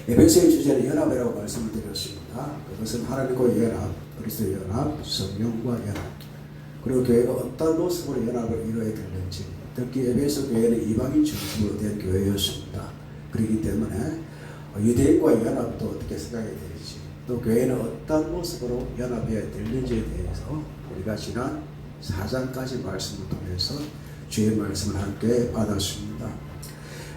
에베소의 주제는 연합이라고 말씀을 드렸습니다. 그것은 하나님과 연합, 그리스도 연합, 성령과 연합, 그리고 교회가 어떤 모습으로 연합을 이루어야 되는지, 특히 에베소 교회는 이방인 중심으로 된 교회였습니다. 그렇기 때문에 유대인과 연합도 어떻게 생각해야 되는지, 또 교회는 어떤 모습으로 연합해야 되는지에 대해서 우리가 지난 4장까지 말씀을 통해서 주의 말씀을 함께 받았습니다.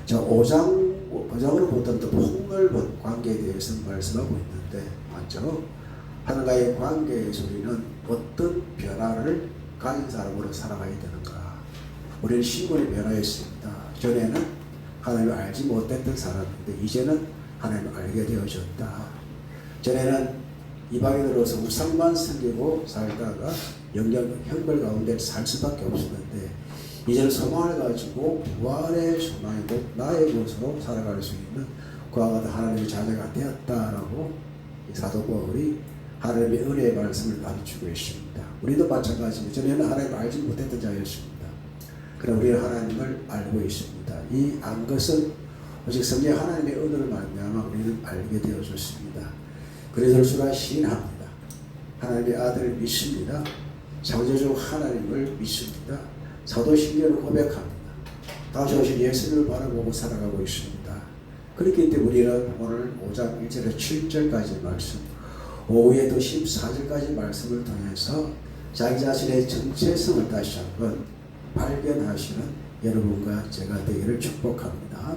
자, 5장으로 보던 또 폭넓은 관계에 대해서 말씀하고 있는데, 맞죠? 하나님과의 관계에서 우리는 어떤 변화를 가진 사람으로 살아가야 되는가? 우리는 신분이 변화했습니다. 전에는 하나님을 알지 못했던 사람인데 이제는 하나님을 알게 되어졌다. 전에는 이방인으로서 우상만 섬기고 살다가 영적 형벌 가운데 살 수밖에 없었는데 이제는 소망을 가지고 부활의 소망이고 나의 것으로 살아갈 수 있는 그와 같은 하나님의 자녀가 되었다라고 사도 바울이 하나님의 은혜의 말씀을 가르치고 있습니다. 우리도 마찬가지입니다. 전에는 하나님을 알지 못했던 자였습니다. 그러나 우리는 하나님을 알고 있습니다. 이 안 것은 오직 성령 하나님의 은혜를 말미암아 우리는 알게 되어졌습니다. 그래서 주가 시인합니다. 하나님의 아들을 믿습니다. 창조주 하나님을 믿습니다. 사도신경을 고백합니다. 다시 오신 예수를 바라보고 살아가고 있습니다. 그렇기 때문에 우리는 오늘 5장 1절에서 7절까지 말씀, 오후에도 14절까지 말씀을 통해서 자기 자신의 정체성을 다시 한번 발견하시는 여러분과 제가 되기를 축복합니다.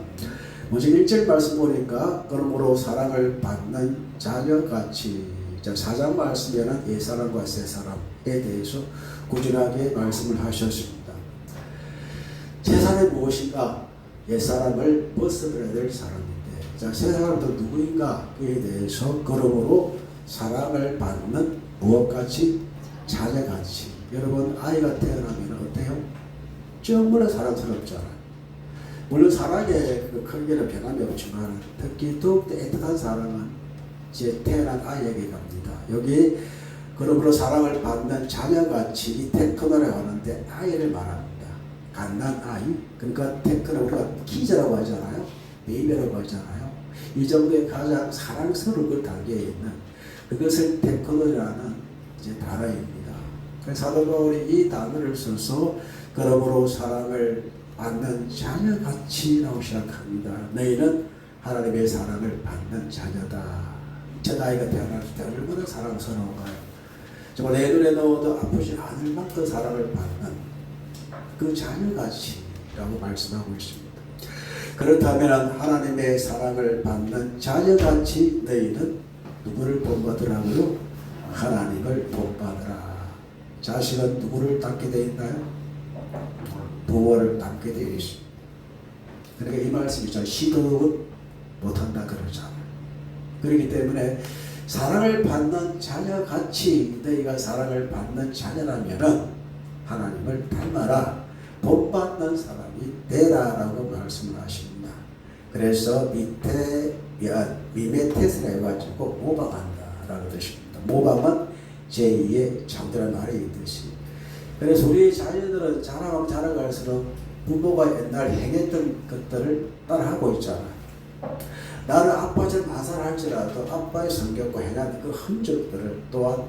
먼저 1절 말씀 보니까 그러므로 사랑을 받는 자녀같이, 4장 말씀에는 옛사람과 새사람에 대해서 꾸준하게 말씀을 하셨습니다. 새사람이 무엇인가? 옛사람을 벗어버려야 될 사람인데, 새사람도 누구인가? 그에 대해서 그러므로 사랑을 받는 무엇같이? 자녀같이. 여러분, 아이가 태어나면 어때요? 정말 사랑스럽잖아요. 물론 사랑의 그 크기는 변함이 없지만 특히 더욱더 애틋한 사랑은 제 태어난 아이에게 갑니다. 여기 그러므로 사랑을 받는 자녀같이 이 테크노라고 하는데 아이를 말합니다. 갓난 아이, 그러니까 테크노 우리가 키즈라고 하잖아요. 베이비라고 하잖아요. 이 정도의 가장 사랑스러운 그 단계에 있는 그것을 테크노라는 이제 단어입니다. 그래서 사도 바울이 이 단어를 써서 그러므로 사랑을 받는 자녀같이라고 시작합니다. 너희는 하나님의 사랑을 받는 자녀다. 첫 아이가 태어났을 때 얼마나 사랑스러운가요? 정말 내 눈에 넣어도 아프지 않을 만큼 사랑을 받는 그 자녀같이라고 말씀하고 있습니다. 그렇다면 하나님의 사랑을 받는 자녀같이 너희는 누구를 본받으라고요? 하나님을 본받으라. 자식은 누구를 닮게 되어 있나요? 부모를 닮게 되어 있습니다. 그러니까 이 말씀이죠. 시도는 못한다 그러잖아요. 그렇기 때문에 사랑을 받는 자녀같이 너희가 사랑을 받는 자녀라면 하나님을 닮아라. 본받는 사람이 되라라고 말씀을 하십니다. 그래서 미메테스라 해가지고 모방한다라는 뜻입니다. 모방은 제2의 창조란 말이 있듯이. 그래서 우리 자녀들은 자라갈수록 부모가 옛날 행했던 것들을 따라하고 있잖아요. 나는 아빠처럼 아살할지라도 아빠의 성격과 행한 그 흔적들을 또한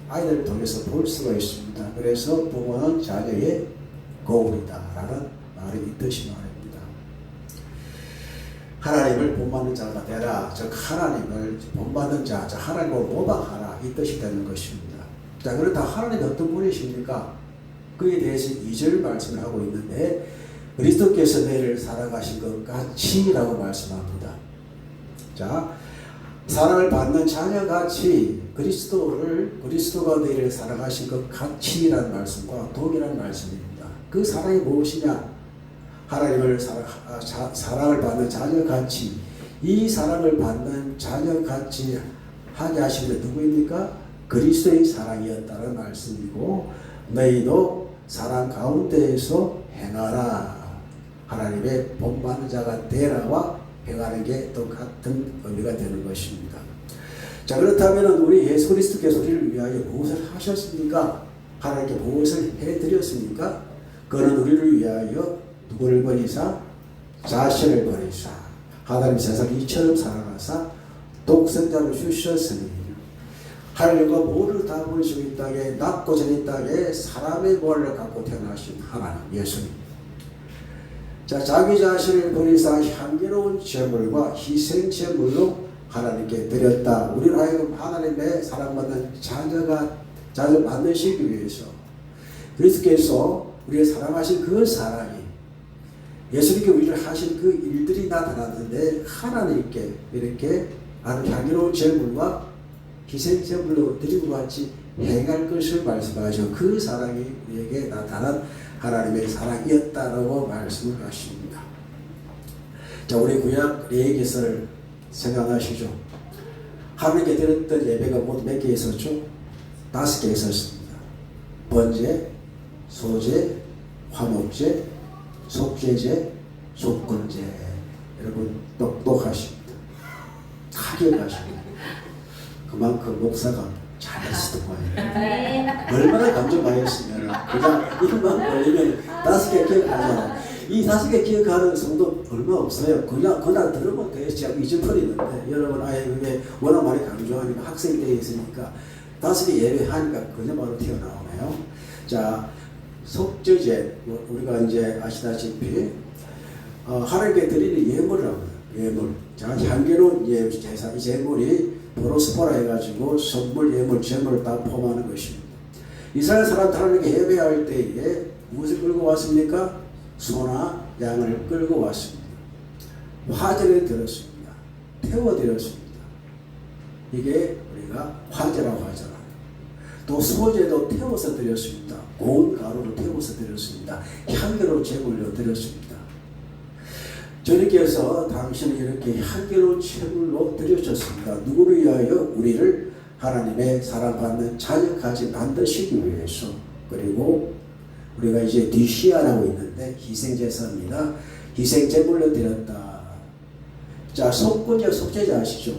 아이들을 통해서 볼 수가 있습니다. 그래서 부모는 자녀의 거울이다라는 말이 있듯이 말입니다. 하나님을 본받는 자가 되라. 즉 하나님을 본받는 자, 하나님을 모방하라. 이 뜻이 되는 것입니다. 자, 그렇다 하나님이 어떤 분이십니까? 그에 대해서 2절 말씀을 하고 있는데 그리스도께서 너희를 사랑하신 것 같이라고 말씀합니다. 자, 사랑을 받는 자녀같이 그리스도가 너희를 사랑하신 것 같이라는 말씀과 동일한 말씀입니다. 그 사랑이 무엇이냐? 하나님을 사랑을 받는 자녀같이, 이 사랑을 받는 자녀같이 하게 하신 게 누구입니까? 그리스도의 사랑이었다는 말씀이고 너희도 사랑 가운데에서 행하라. 하나님의 본받는 자가 되라와 행하는 게 똑같은 의미가 되는 것입니다. 자, 그렇다면 우리 예수 그리스도께서 우리를 위하여 무엇을 하셨습니까? 하나님께 무엇을 해드렸습니까? 그는 우리를 위하여 누구를 버리사? 자신을 버리사 하나님 세상 이처럼 사랑하사 독생자를 주셨으니 하나님과 모두 다 보시고 이 땅에 낮고 전이 땅에 사람의 모를 갖고 태어나신 하나님 예수님. 자, 자기 자신을 버리사 향기로운 제물과 희생 제물로 하나님께 드렸다. 우리를 하여금 하나님의 사랑받는 자녀 만드시기 위해서 그리스도께서 우리의 사랑하신 그 사랑이 예수님께 우리를 하신 그 일들이 나타났는데 하나님께 이렇게 아주 향기로운 제물과 희생 제물로 드리고 같이 행할 것을 말씀하셔. 그 사랑이 우리에게 나타난 하나님의 사랑이었다라고 말씀을 하십니다. 자, 우리 구약 레위기서를 생각하시죠. 하나님께 드렸던 예배가 모두 몇 개 있었죠? 5개 있었습니다. 번제, 소제, 화목제, 속죄제, 속건제. 여러분 똑똑하십니다. 타격하십니다. 그만큼 목사가 잘했을 거예요. 얼마나 감정 많이 했으면 그냥 이름만 걸리면 5개 기억하잖아. 이 5개 기억하는 성도 얼마 없어요. 그냥 그날 들으면 되지 잊어버리는데 여러분 아예 그게 워낙 많이 강조하니까 학생 때에 있으니까 5개 예배하니까 그냥 바로 튀어나오네요. 자, 속죄제 우리가 이제 아시다시피 하나님께 드리는 예물이라고 해요. 예물. 자, 향기로운 제사 이 제물이 보로스포라 해가지고 선물, 예물, 제물을 다 포함하는 것입니다. 이스라엘 사람들 하나님께 예배할 때에 무엇을 끌고 왔습니까? 소나 양을 끌고 왔습니다. 화제를 드렸습니다. 태워드렸습니다. 이게 우리가 화제라고 하잖아요. 또 소제도 태워서 드렸습니다. 고운 가루로 태워서 드렸습니다. 향기로운 제물로 드렸습니다. 주님께서 당신을 이렇게 향기로운 제물로 드려졌습니다. 누구를 위하여? 우리를 하나님의 사랑받는 자녀까지 만드시기 위해서. 그리고 우리가 이제 디시아라고 있는데 희생제사입니다. 희생제물로 드렸다. 자, 속건제, 속죄제 아시죠?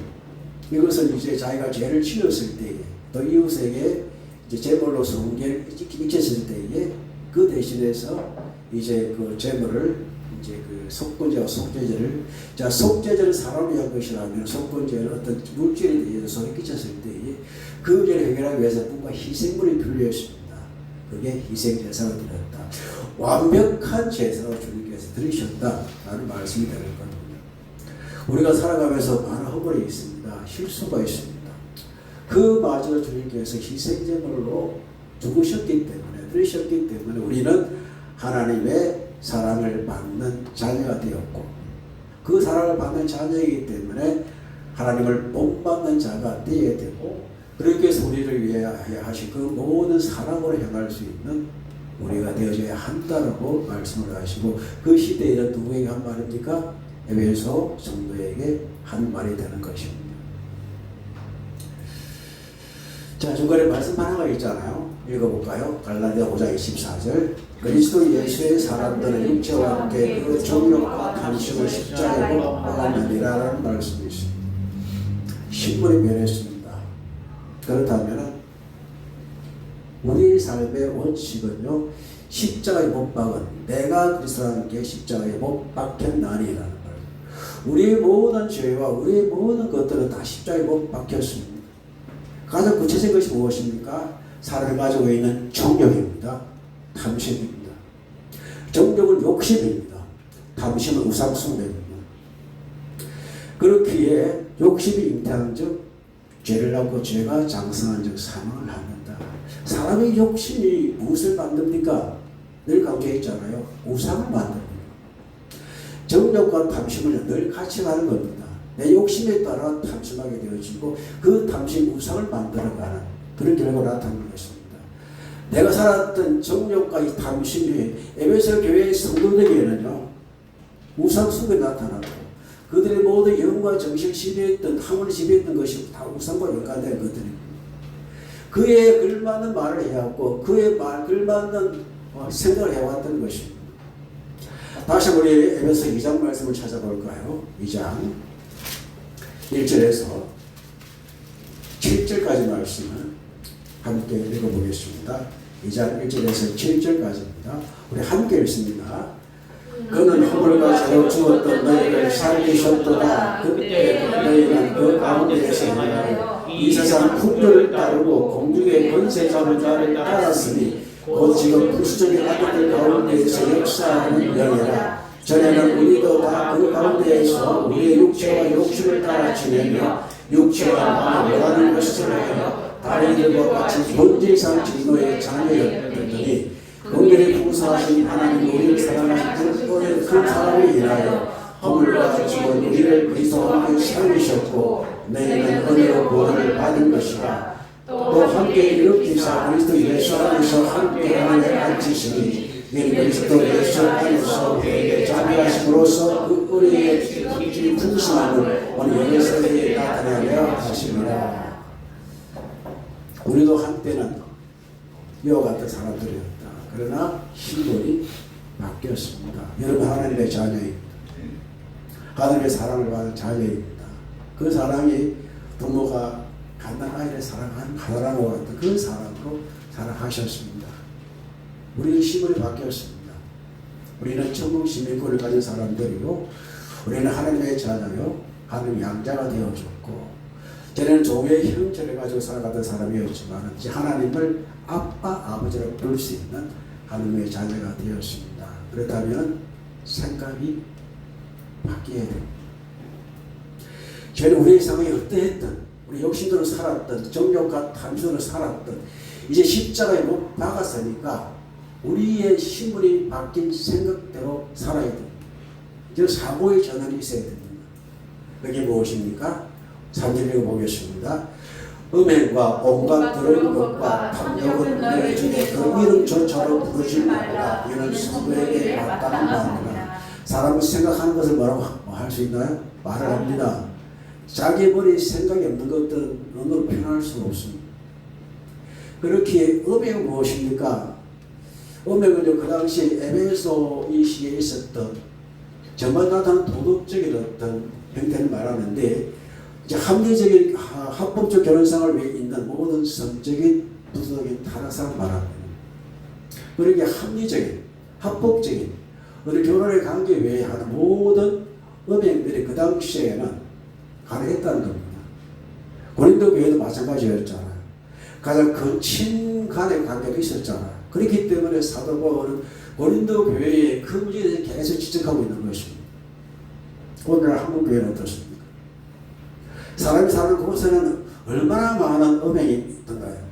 이것은 이제 자기가 죄를 지었을 때에 또 이웃에게 이제 제물로 성계를 익혔을 때에 그 대신해서 이제 그 제물을 이제 그 속건제와 속죄제를 자 속죄제를 사람이 한 것이라면 속건제는 어떤 물질에 의해서 손에 끼쳤을 때에 그 문제를 해결하기 위해서 뭔가 희생물이 필요했습니다. 그게 희생제사가 드렸다. 완벽한 제사로 주님께서 드리셨다라는 말씀이 되는 겁니다. 우리가 살아가면서 많은 허물이 있습니다. 실수가 있습니다. 그마저 주님께서 희생제물로 죽으셨기 때문에 드리셨기 때문에 우리는 하나님의 사랑을 받는 자녀가 되었고 그 사랑을 받는 자녀이기 때문에 하나님을 본받는 자가 되어야 되고 그렇게 해서 우리를 위해 하신 그 모든 사랑으로 행할 수 있는 우리가 되어져야 한다라고 말씀을 하시고 그 시대에는 누구에게 한 말입니까? 에베소 성도에게 한 말이 되는 것입니다. 자, 중간에 말씀 하나가 있잖아요. 읽어볼까요? 갈라디아 5장 24절 그리스도 예수의 사람들은 육체와 함께 그 정욕과 탐심을 십자가에 못 박았느니라라는 말씀이 있습니다. 신분이 변했습니다. 그렇다면 우리 삶의 원칙은요 십자가에 못 박은 내가 그리스도와 함께 십자가에 못 박혔나니라는 말. 우리의 모든 죄와 우리의 모든 것들은 다 십자가에 못 박혔습니다. 가장 구체적인 것이 무엇입니까? 사람이 가지고 있는 정욕입니다. 탐심입니다. 정욕은 욕심입니다. 탐심은 우상숭배입니다. 그렇기에 욕심이 잉태한 즉 죄를 낳고 죄가 장성한 즉 사망을 낳는다. 사람의 욕심이 무엇을 만듭니까? 늘 강조했잖아요. 우상을 만듭니다. 정욕과 탐심을 늘 같이 가는 겁니다. 내 욕심에 따라 탐심하게 되어지고 그 탐심 우상을 만들어가는 그런 결과가 나타나는 것입니다. 내가 살았던 정욕과 이 탐심이 에베소 교회의 성도들에게는요 우상 속에 나타나고 그들의 모든 영과 정신을 지배했던 학문을 지배했던 것이 다 우상과 연관된 것들입니다. 그에 걸맞는 말을 해왔고 그에 걸맞는 생각을 해왔던 것입니다. 다시 우리 에베소 2장 말씀을 찾아볼까요? 2장 1절에서 7절까지 말씀을 함께 읽어보겠습니다. 2장 1절에서 7절까지입니다. 우리 함께 읽습니다. 그는 허물과 죄로 죽었던 너희를 살리셨도다. 그때 너희는 그 가운데에서 행하여 이 세상 풍조를 따르고 공중의 권세 잡은 자를 따랐으니 곧 지금 불수적인 아들들 가운데에서 역사하는 영이라. 전에는 우리도 다 그 가운데에서 우리의 육체와 욕심을 따라 지내며 육체와 마음을 원하는 것을 하여 다른 이들과 같이 본질상 진노의 자녀였더니 긍휼히 풍성하신 하나님 우리를 사랑하신 그 사랑을 인하여 허물과 죽은 우리를 그리스도와 함께 살리셨고 너희는 은혜로 구원을 받은 것이라. 또 함께 일으키사 그리스도 예수 안에서 함께 하늘에 앉히시니 이는 그리스도 예수 안에서 우리에게 자비하심으로써 그 우리의 특징 풍성함을 오늘 여기서에 나타내려 하십니다. 우리도 한때는 이와 같은 사람들이었다. 그러나 신분이 바뀌었습니다. 여러분 하나님의 자녀입니다. 하나님의 사랑을 받은 자녀입니다. 그 사랑이 부모가 간단 아이를 사랑하는 가다랑과 같은 그 사랑으로 사랑하셨습니다. 우리는 신분이 바뀌었습니다. 우리는 천국 시민권을 가진 사람들이고 우리는 하나님의 자녀요 하나님의 양자가 되어졌고 전에는 종의 형체를 가지고 살아가던 사람이었지만 이제 하나님을 아빠 아버지라고 부를 수 있는 하나님의 자녀가 되었습니다. 그렇다면 생각이 바뀌어야 됩니다. 전에 우리의 상황이 어떠했든 우리 욕심대로 살았던 정욕과 탐심으로 살았던 이제 십자가에 못 박았으니까 우리의 신분이 바뀐 생각대로 살아야 됩니다. 즉 사고의 전환이 있어야 됩니다. 그게 무엇입니까? 3절 읽어보겠습니다. 음행과 온갖 더러운 것과 탐욕은 너희 중에 그 이름조차로 부르지 말라. 이는 성도에게 마땅한 말이라. 사람은 생각하는 것을 뭐라고 할 수 있나요? 말을 합니다. 자기 머리에 생각이 없는 것들은 언어로 표현할 수가 없습니다. 그렇게 음행은 무엇입니까? 음행은 그 당시 에베소 이 시기에 있었던 정말 나타난 도덕적인 어떤 형태를 말하는데 이제 합리적인 합법적 결혼상을 위해 있는 모든 성적인 부수적인 타락상을 말합니다. 그러니까 합리적인 합법적인 우리 결혼의 관계 외에 하는 모든 음행들이 그 당시에는 가능했다는 겁니다. 고린도 교회도 마찬가지였잖아요. 가장 근친 간의 관계도 있었잖아요. 그렇기 때문에 사도 바울은 고린도 교회의 그 문제에 대해서 계속 지적하고 있는 것입니다. 오늘 한국 교회는 어떻습니까? 사람이 사는 곳에는 얼마나 많은 음행이 있던가요?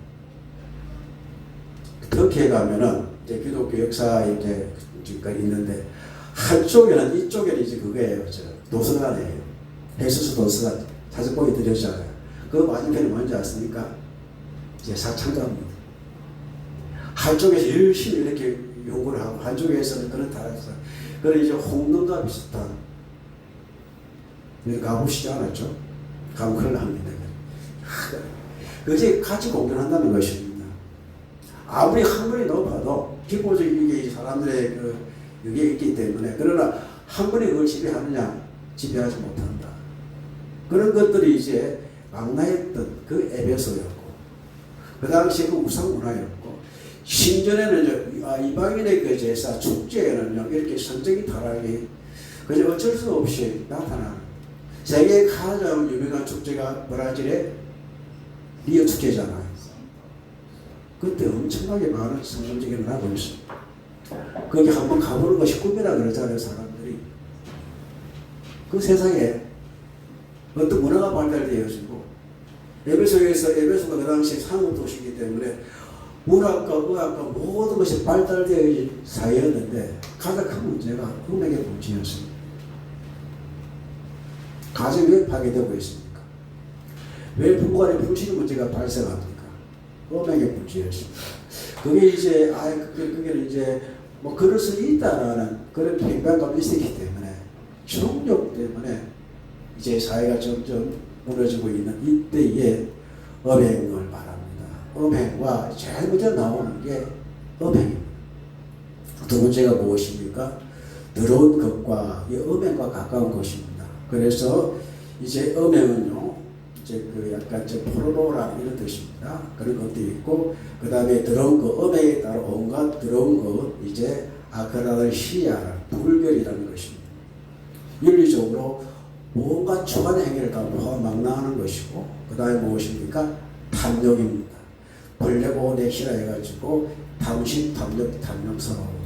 터키에 가면은 이제 기독교 역사에 이제 지금까지 있는데 한쪽에는 이쪽에는 이제 그거예요. 도서관이에요. 헤수스 도서관 자주 보기 드렸잖아요. 그 맞은편이 뭔지 아십니까? 이제 사창가입니다. 한쪽에서 열심히 이렇게 연구를 하고 한쪽에서는 그런 타락사 그런 이제 홍등과 비슷한 여기 가보시지 않았죠? 가면 큰일 납니다. 그것이 같이 공존한다는 것입니다. 아무리 학문이 높아도 기본적인 이게 사람들의 그 여기에 있기 때문에 그러나 학문이 그걸 지배하느냐? 지배하지 못한다. 그런 것들이 이제 망라했던 그 에베소였고 그 당시 그 우상문화였고 신전에는 이방인의 그 제사 축제에는요 이렇게 성적인 타락이 그저 어쩔 수 없이 나타나는 세계 가장 유명한 축제가 브라질의 리오 축제잖아요. 그때 엄청나게 많은 성경적인 걸 하고 있습니다. 거기 한번 가보는 것이 꿈이라 그러잖아요, 사람들이. 그 세상에 어떤 문화가 발달되어지고, 에베소가 그 당시 상업도시이기 때문에 문학과 의학과 모든 것이 발달되어진 사회였는데, 가장 큰 문제가 음악의 문제였습니다. 가정이 왜 파괴되고 있습니까? 왜 부부간의 불신의 문제가 발생합니까? 음악의 문제였습니다. 그게 이제, 그게 이제, 뭐, 그럴 수 있다라는 그런 편견감이 있었기 때문에, 정욕 때문에 이제 사회가 점점 무너지고 있는 이때에 음행을 말합니다. 음행과 제일 먼저 나오는 게 음행입니다. 두 번째가 무엇입니까? 더러운 것과 이 음행과 가까운 것입니다. 그래서 이제 음행은요, 이제 그 약간 포르노라 이런 뜻입니다. 그런 것도 있고, 그 다음에 더러운 것, 음행에 따라 온갖 더러운 것, 이제 아크라를 시야를 불결이라는 것입니다. 윤리적으로 뭔가 초반 행위를 다 망라하는 것이고, 그 다음에 무엇입니까? 탐욕입니다. 벌레고 내시라 해가지고 탐심, 탐욕, 탐욕스러움.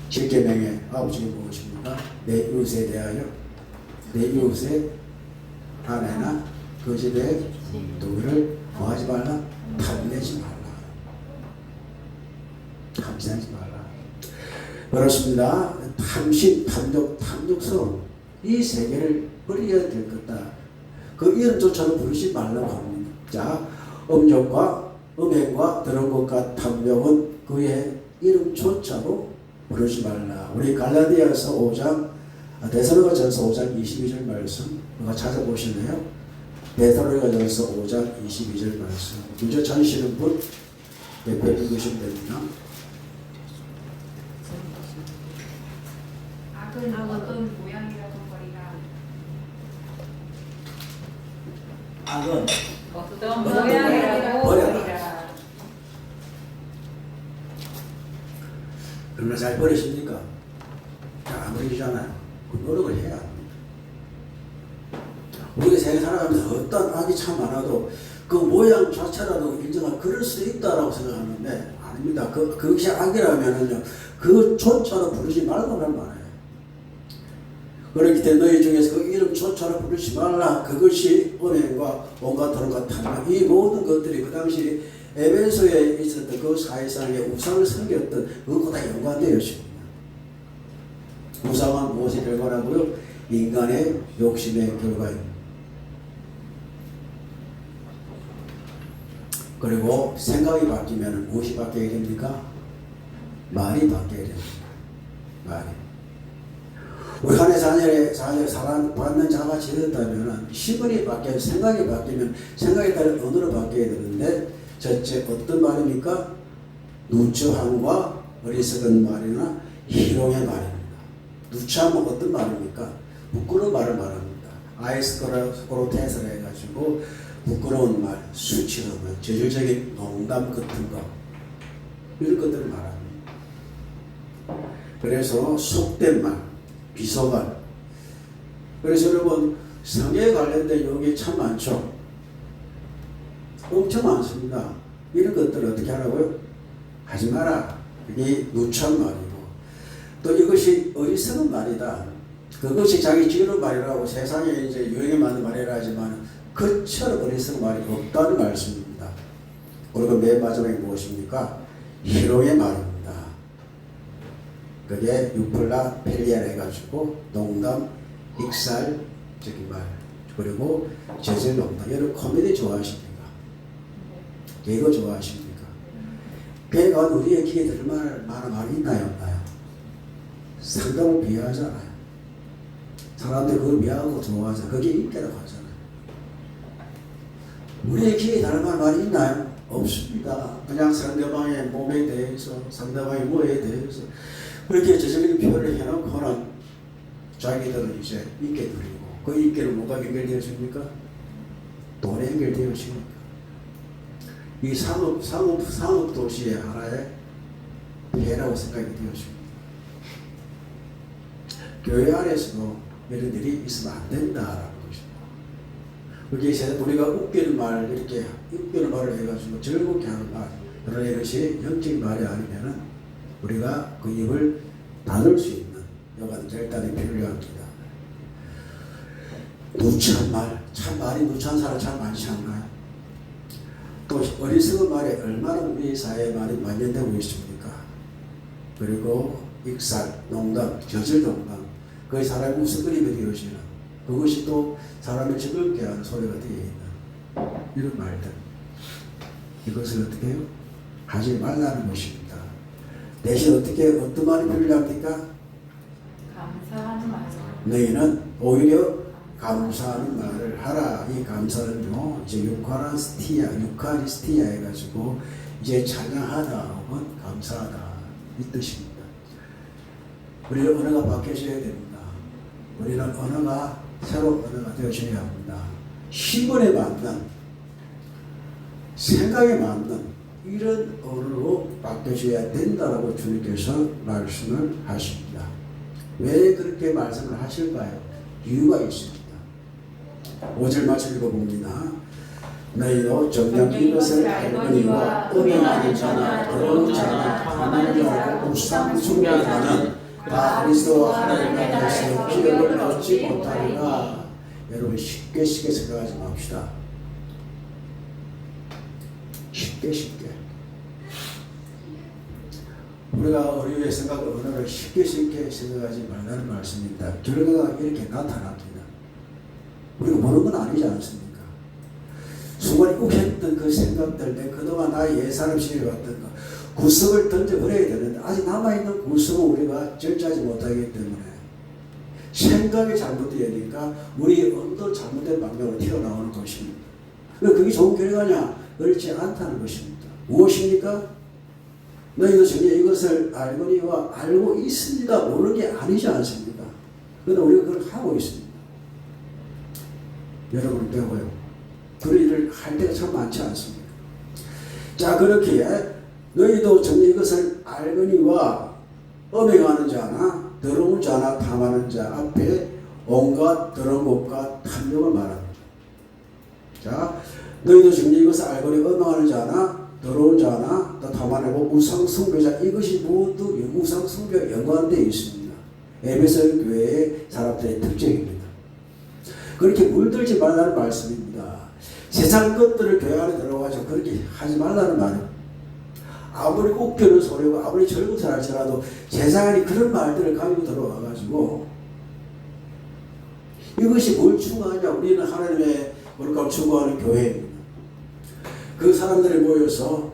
7계명의 아버지가 무엇입니까? 내 이웃에 대하여, 내 이웃의 아내나 그 집에 누구를 뭐하지 말라? 탐내지 말라. 탐내지 말라. 그렇습니다. 탐심, 탐욕, 탐욕스러움. 이 세 개를 버려야 될 거다. 그 이름조차도 부르지 말라고 합니다. 자, 음욕과 음행과 더러운 것과 탐욕은 그의 이름조차도 부르지 말라. 우리 갈라디아서 5장, 데살로니가전서 5장 22절 말씀 누가 찾아보실래요? 데살로니가전서 5장 22절 말씀. 문제 찾으시는 분 옆에 읽으시면 됩니다. 악은 어떤 모양이라도 버리라. 악은 어떤 모양이라도 버리라. 얼마나 잘 버리십니까? 잘 안 버리잖아요. 그 노력을 해야 합니다. 우리가 세계 살아가면서 어떤 악이 참 많아도 그 모양 자체라도 인정할 그럴 수 있다라고 생각하는데 아닙니다. 그것이 악이라면은요, 그조차도 부르지 말라고 말해요. 그렇기 때문에 너희 중에서 그 이름조차도 부르지 말라. 그것이 음행과 온갖 더러움과 탐욕, 이 모든 것들이 그 당시 에베소에 있었던 그 사회상의 우상을 섬겼던 그것과 연관되어 있습니다. 우상은 무엇의 결과라고요? 인간의 욕심의 결과입니다. 그리고 생각이 바뀌면 무엇이 바뀌게 됩니까? 말이 바뀌게 됩니다. 말이. 우리 한해 자녀의 사람 받는 자가 지었다면 시분이 바뀌면 생각이 바뀌면 생각에 따른 언어로 바뀌어야 되는데 첫째 어떤 말입니까? 누추함과 어리석은 말이나 희롱의 말입니다. 누추함은 어떤 말입니까? 부끄러운 말을 말합니다. 아이스코로테스라 해가지고 부끄러운 말, 수치스러운 말, 저질적인 농담 같은 거 이런 것들을 말합니다. 그래서 속된 말, 비속말. 그래서 여러분 성에 관련된 용어가 참 많죠. 엄청 많습니다. 이런 것들을 어떻게 하라고요? 하지 마라. 이게 누추한 말이고 또 이것이 어리석은 말이다. 그것이 자기 지으는 말이라고 세상에 이제 유행에 맞는 말이라 하지만 그처럼 어리석은 말이 없다는 말씀입니다. 그리고 맨 마지막에 무엇입니까? 희롱의 말입니다. 그게 유플라 펠리아 해가지고 농담, 익살적인 말, 그리고 저질 농담. 여러분 코미디 좋아하십니까? 개그 좋아하십니까? 개가 우리의 귀에 들만한 말이 있나요? 없나요? 상당히 비하하잖아요. 사람들이 그걸 미워하고 좋아하잖아요. 그게 인기라고 하잖아요. 우리의 귀에 닮은 말이 있나요? 없습니다. 그냥 상대방의 몸에 대해서, 상대방의 뭐에 대해서 그렇게 저적인 표현을 해놓고는 자기들은 이제 인기 누리고 그 인기를 뭐가 연결되어집니까? 돈에 연결되어집니까? 이 상업 도시의 하나의 폐라고 생각이 되어집니다. 교회 안에서도 이런 일이 있으면 안 된다라는 것입니다. 그게 우리가 웃기는 말, 이렇게 웃기는 말을 해가지고 즐겁게 하는 말, 그러나 이것이 영적인 말이 아니면은 우리가 그 입을 닫을 수 있는 여간 결단이 필요합니다. 누추한 말, 참 말이 누추한 사람 참 많지 않나요? 또 어리석은 말이 얼마나 우리 사회에 많이 만연되고 있습니까? 그리고 익살, 농담, 저질 농담, 그 사람의 웃음거림이 되어지는 그것이 또 사람을 즐겁게 하는 소리가 되어 있는 이런 말들, 이것을 어떻게 해요? 하지 말라는 것입니다. 대신 어떤 말이 필요합니까? 감사하는 말. 너희는 오히려 감사하는 말을 하라. 이 감사는요, 이제 유카리스티아 해가지고 이제 찬양하다 혹은 감사하다 이 뜻입니다. 우리는 언어가 바뀌어져야 됩니다. 우리는 언어가 새로운 언어가 되어져야 합니다. 신분에 맞는, 생각에 맞는 이런 언어로 바뀌어져야 된다라고 주님께서 말씀을 하십니다. 왜 그렇게 말씀을 하실까요? 이유가 있습니다. 5절 말씀 읽어봅니다. 너희도 정녕 이것을 알거니와 음행하는 자나 더러운 자나 탐하는 자나 우상 숭배하는 자는 다 그리스도와 하나님의 나라에서 기업을 얻지 못하리라. 여러분 쉽게 생각하지 맙시다. 쉽게 우리가 우리의 생각 언어를 쉽게 생각하지 말라는 말씀입니다. 결과가 이렇게 나타납니다. 우리가 모르는 건 아니지 않습니까? 순간에 욱했던 그 생각들, 내 그동안 나의 옛사람 시절에 왔던 거 구석을 던져버려야 되는데 아직 남아있는 구석을 우리가 절제하지 못하기 때문에 생각이 잘못되니까 우리 언도 잘못된 방향으로 튀어나오는 것입니다. 그게 좋은 결과냐? 그렇지 않다는 것입니다. 무엇입니까? 너희도 전에 이것을 알거니와 알고 있습니다. 모르는 게 아니지 않습니까? 그러나 우리가 그걸 하고 있습니다. 여러분 배워요. 그런 일을 할 때가 참 많지 않습니까? 자, 그렇기에 너희도 전에 이것을 알거니와 음행하는 자나 더러운 자나 탐하는 자 앞에 온갖 더러운 것과 탐욕을 말합니다. 자, 너희도 정녕 이것을 알거니 음행하는 자나 더러운 자나 또 탐하고 우상 숭배자 이것이 모두 우상 숭배와 연관되어 있습니다. 에베소 교회의 사람들의 특징입니다. 그렇게 물들지 말라는 말씀입니다. 세상 것들을 교회 안에 들어가서 그렇게 하지 말라는 말입니다. 아무리 웃기는 소리고 아무리 젊은 살 할지라도 세상에 그런 말들을 가지고 들어와가지고 이것이 뭘 추구하냐? 우리는 하나님의 물감 추구하는 교회입니다. 그 사람들이 모여서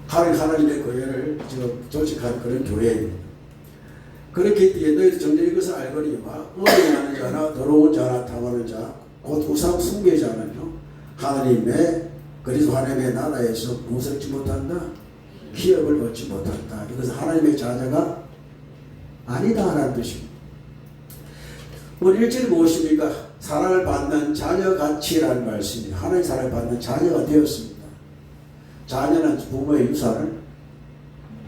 하나님의 교회를 지금 조직하는 그런 교회입니다. 그렇기 때문에 너희도 정녕 이것을 알거니와 음행하는 자나 더러운 자나 탐하는 자 곧 우상 숭배자는요 하나님의 그리스도 하나님의 나라에서 무엇을 얻지 못한다? 기업을 얻지 못한다. 이것은 하나님의 자녀가 아니다 하는 뜻입니다. 오늘 1절이 무엇입니까? 사랑을 받는 자녀같이라는 말씀입니다. 하나님의 사랑을 받는 자녀가 되었습니다. 자녀는 부모의 유산을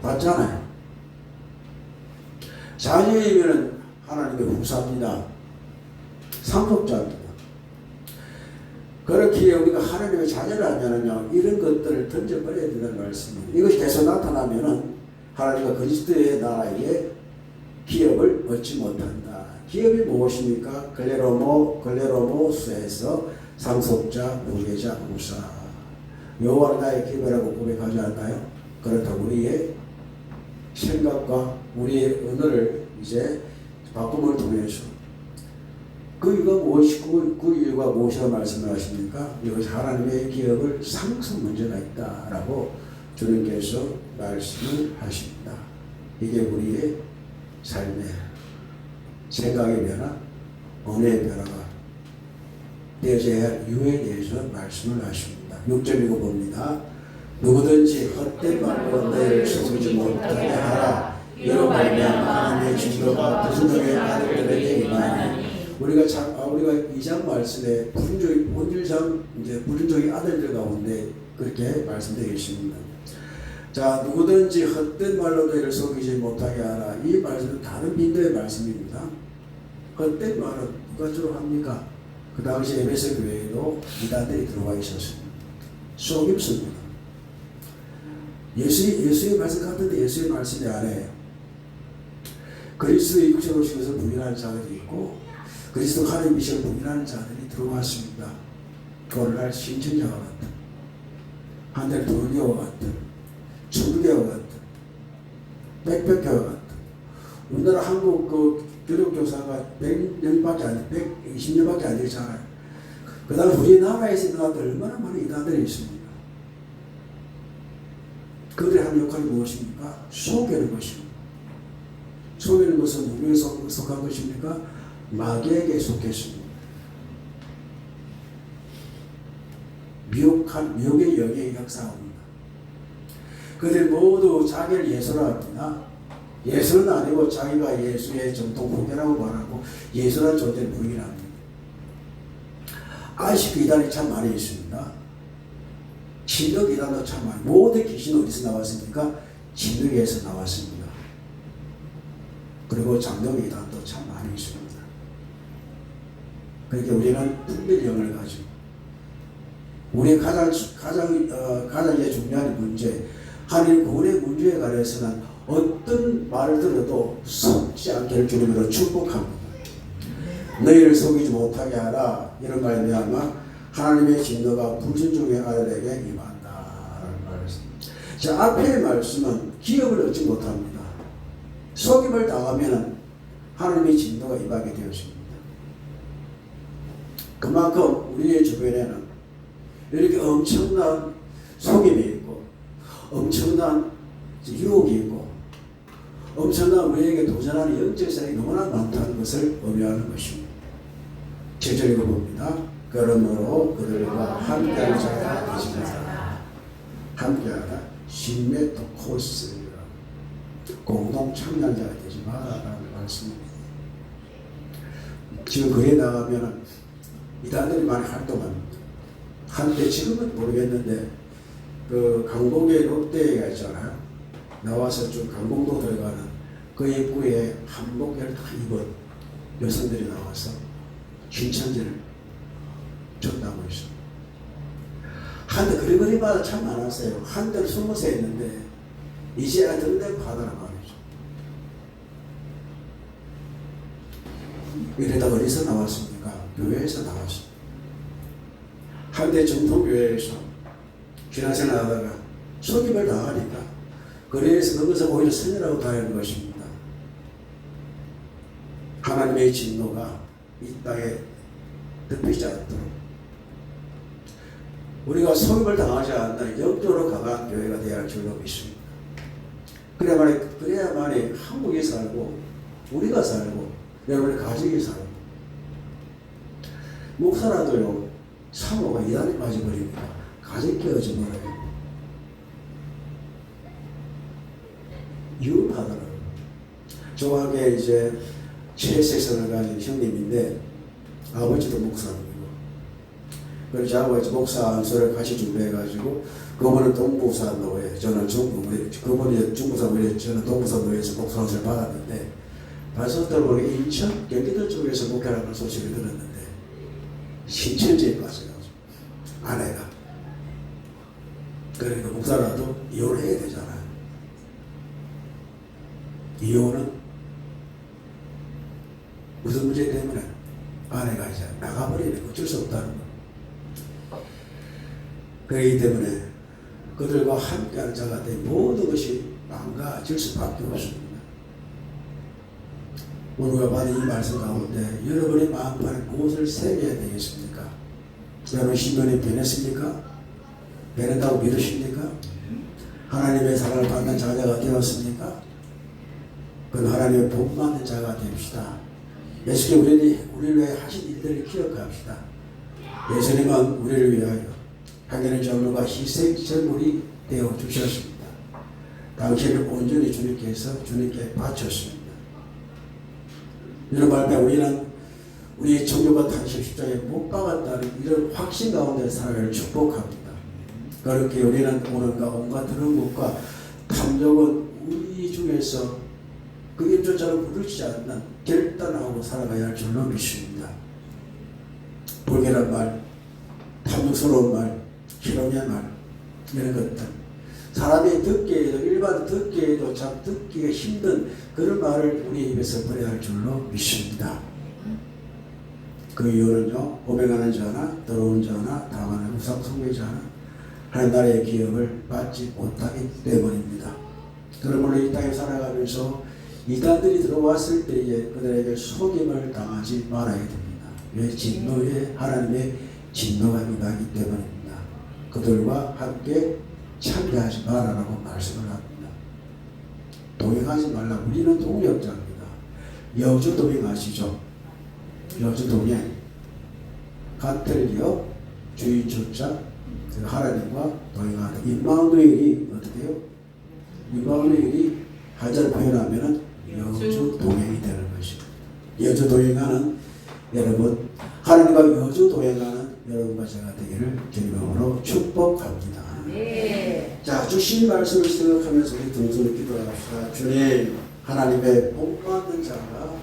받잖아요. 자녀이면 하나님의 후사입니다. 상속자입니다. 그렇기에 우리가 하나님의 자녀라면요 이런 것들을 던져버려야 된다는 말씀입니다. 이것이 계속 나타나면은 하나님과 그리스도의 나라에 기업을 얻지 못한다. 기업이 무엇입니까? 글레로모스에서 상속자, 부계자, 후사. 여호와는 나의 기업이라고 고백하지 않나요? 그렇다고 우리의 생각과 우리의 언어를 이제 바꿈을 통해서 그 이유가 무엇이고 그 이유가 무엇이라고 말씀을 하십니까? 이것이 하나님의 기업을 상속 문제가 있다라고 주님께서 말씀을 하십니다. 이게 우리의 삶의 생각의 변화, 언어의 변화가 되어져야 할 이유에 대해서 말씀을 하십니다. 6절 읽어봅니다. 누구든지 헛된 말로 너희를 속이지 못하게 하라. 이로 말미암아 하나님의 증거가 부정의 아들들에게 임하니. 우리가 2장 말씀에 불륜적인 아들들 가운데 그렇게 말씀되어 있습니다. 자, 누구든지 헛된 말로 너희를 속이지 못하게 하라. 이 말씀은 다른 빈도의 말씀입니다. 헛된 말은 누가 주로 합니까? 그 당시 에베소 교회에도 이단들이 들어와 있었습니다. 속임수입니다. 예수의 말씀 같은데 예수의 말씀이 아니에요. 그리스도의 육체로 오신 것을 부인하는 자들이 있고 그리스도 하나님이시를 부인하는 자들이 들어왔습니다. 오늘날 신천자와 같은 한달 도교와 같은 천주교와 같은 백백교와 같은 우리나라 한국 그 교독교사가 100년밖에 안 돼, 120년밖에 안 되잖아요. 그 다음에 우리나라에서 이단들 얼마나 많은 이단들이 있습니까? 그들이 하는 역할이 무엇입니까? 속이는 것입니다. 속이는 것은 누구에 속한 것입니까? 마귀에게 속했습니다. 미혹의 영의 역사입니다. 그들이 모두 자기를 예수라합니다. 예수는 아니고 자기가 예수의 정통 후계라고 말하고 예수라는 존재를 부인합니다. 아시크 이단이 참 많이 있습니다. 진흙 이단도 참 많이. 모든 귀신은 어디서 나왔습니까? 진흙에서 나왔습니다. 그리고 장롱 이단도 참 많이 있습니다. 그러니까 우리는 분별력을 가지고 우리의 가장 이제 중요한 문제, 하나님 구원의 문제에 관해서는 어떤 말을 들어도 속지 않게 주님으로 축복합니다. 너희를 속이지 못하게 하라. 이런 말에 대하여 하나님의 진노가 불순종의 아들에게 임한다라는 말씀입니다. 자, 앞의 말씀은 기업을 얻지 못합니다. 속임을 당하면 하나님의 진노가 임하게 되었습니다. 그만큼 우리의 주변에는 이렇게 엄청난 속임이 있고 엄청난 유혹이 있고 엄청난 우리에게 도전하는 영적 사람이 너무나 많다는 것을 의미하는 것입니다. 7절 읽어봅니다. 그러므로 그들과 함께하는 자가 되지 마라. 함께하다 시메토코스라 공동 참여자가 되지 마라라는 말씀입니다. 지금 거기에 나가면 이단들이 많이 활동합니다. 한때 지금은 모르겠는데 그 강북에 롯데가 있잖아요. 나와서 좀 강북도 들어가는 그 입구에 한복을 다 입은 여성들이 나와서 신천지를 줬다고 했어요. 한때 그리마다 참 많았어요. 한때는 숨어서 했는데 이제 아들내고 하더라 말이죠. 이러다 어디서 나왔습니까? 교회에서 나왔습니다. 한때 정통교회에서 신앙생활 하다가 속임을 당하니까 그래서 거기서 오히려 선이라고 다니는 것입니다. 하나님의 진노가 이 땅에 덮이지 않도록 우리가 속임을 당하지 않는 영적으로 강한 교회가 되어야 할 줄로 믿습니다. 그래야만이 한국이 살고 우리가 살고 여러분의 가족이 살고 목사라도요 사모가 이단에 빠져버리니까 가족 깨어져 버려요. 위험하더라고요. 조각에 이제 최세선을 가진 형님인데 아버지도 목사님이고 그래서 저하고 이제 목사 안수를 같이 준비해가지고 그분은 동부사 노예, 저는 그분이 중부사 노예, 저는 동부사 노예에서 목사 안수를 받았는데 발석들 보니 인천, 경기도 쪽에서 목회라는 소식을 들었는데 신천지에 빠져요. 아내가. 그러니까 목사라도 이혼을 해야 되잖아요. 이혼은 무슨 문제 때문에 아내가 이제 나가버리는 어쩔 수 없다는 거. 그렇기 때문에 그들과 함께하는 자가 되 모든 것이 망가질 수밖에 없습니다. 오늘과 받은 이 말씀 가운데 여러분의 마음판에 무엇을 새겨야 되겠습니까? 여러분 신변이 변했습니까? 변했다고 믿으십니까? 하나님의 사랑을 받는 자녀가 되었습니까? 그건 하나님의 복 받는 자가 됩시다. 예수님 우리를 위해 하신 일들을 기억합시다. 예수님은 우리를 위하여 하늘의 전부가 희생 제물이 되어 주셨습니다. 당신을 온전히 주님께서 주님께 바쳤습니다. 이런 말에 우리는 우리의 정욕과 당신 십자가에 못 박았다는 이런 확신 가운데 살아가기를 축복합니다. 그렇게 우리는 온갖 들은 것과 탐욕은 우리 중에서 그 입조차로 부르지 않는 결단하고 살아가야 할 줄로 믿습니다. 불결한 말, 탐욕스러운 말, 희롱의 말 이런 것들 사람이 듣기에도 일반 듣기에도 참 듣기가 힘든 그런 말을 우리 입에서 버려야 할 줄로 믿습니다. 그 이유는요, 오명하는 자나 더러운 자나 다만한 우상숭배 자나 하나님 나라의 기업을 받지 못하기 때문입니다. 그러므로 이 땅에 살아가면서 이단들이 들어왔을 때에 그들에게 속임을 당하지 말아야 됩니다. 왜? 진노에 하나님의 진노가 임하기 때문입니다. 그들과 함께 참여하지 말아라고 말씀을 합니다. 동행하지 말라. 우리는 동역자입니다. 여주 동행하시죠. 여주 동행. 같은 역, 주인 주자, 하나님과 동행하는. 임마누엘이 어떻게 해요? 임마누엘이 한자를 표현하면 여주 동행이 되는 것입니다. 여주 동행하는 여러분, 하나님과 여주 동행하는 여러분과 제가 되기를 주님으로 축복합니다. 네. 자, 주신 말씀을 생각하면서 우리 동서로 기도합시다. 주님, 하나님의 복받는 자가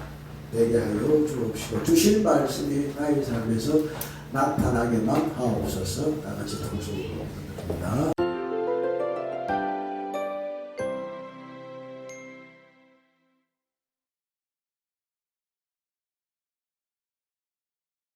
되게 하여 주옵시고 주신 말씀이 나의 삶에서 나타나게만 하옵소서. 다 같이 동서로 기도합니다.